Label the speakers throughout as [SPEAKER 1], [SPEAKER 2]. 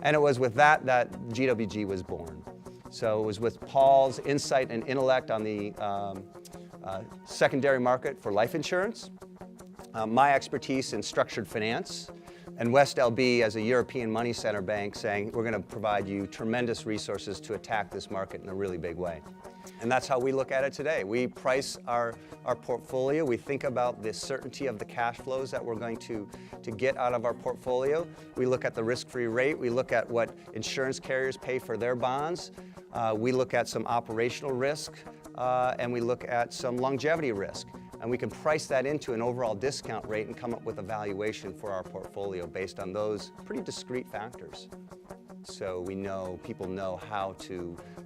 [SPEAKER 1] And it was with that GWG was born. So it was with Paul's insight and intellect on the secondary market for life insurance, my expertise in structured finance, and West LB as a European money center bank saying, we're going to provide you tremendous resources to attack this market in a really big way. And that's how we look at it today. We price our portfolio. We think about the certainty of the cash flows that we're going to get out of our portfolio. We look at the risk-free rate. We look at what insurance carriers pay for their bonds. We look at some operational risk, and we look at some longevity risk. And we can price that into an overall discount rate and come up with a valuation for our portfolio based on those pretty discrete factors. So we know, people know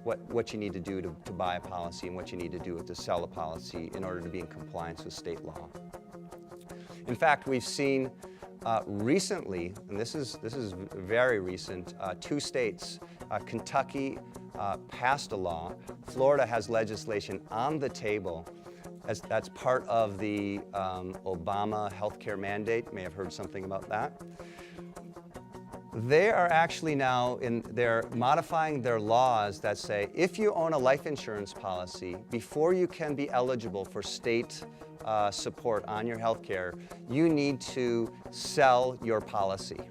[SPEAKER 1] what you need to do to buy a policy and what you need to do to sell a policy in order to be in compliance with state law. In fact, we've seen recently, and this is very recent, 2 states, Kentucky passed a law, Florida has legislation on the table. That's part of the Obama healthcare mandate. You may have heard something about that. They are actually now they're modifying their laws that say if you own a life insurance policy, before you can be eligible for state support on your health care, you need to sell your policy.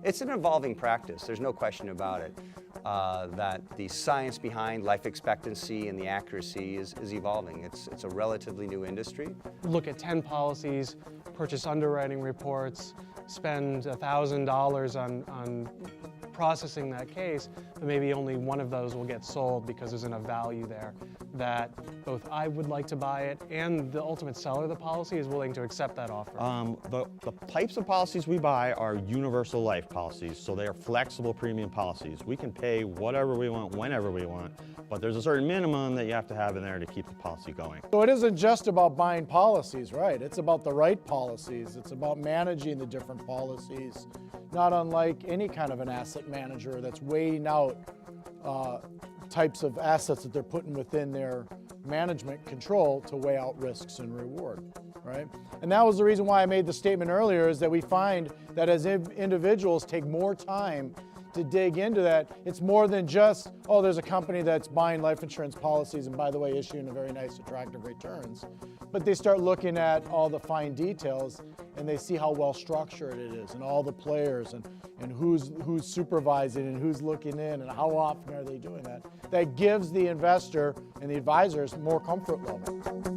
[SPEAKER 1] It's an evolving practice, there's no question about it, that the science behind life expectancy and the accuracy is evolving. It's a relatively new industry.
[SPEAKER 2] Look at 10 policies, purchase underwriting reports, spend $1,000 on processing that case, but maybe only one of those will get sold because there's enough value there that both I would like to buy it and the ultimate seller of the policy is willing to accept that offer.
[SPEAKER 3] The types of policies we buy are universal life policies, so they are flexible premium policies. We can pay whatever we want, whenever we want, but there's a certain minimum that you have to have in there to keep the policy going.
[SPEAKER 4] So it isn't just about buying policies, right? It's about the right policies. It's about managing the different policies, not unlike any kind of an asset manager that's weighing out types of assets that they're putting within their management control to weigh out risks and reward, right? And that was the reason why I made the statement earlier, is that we find that as individuals take more time to dig into that, it's more than just, oh, there's a company that's buying life insurance policies and, by the way, issuing a very nice, attractive returns. But they start looking at all the fine details and they see how well structured it is and all the players and who's supervising and who's looking in and how often are they doing that. That gives the investor and the advisors more comfort level.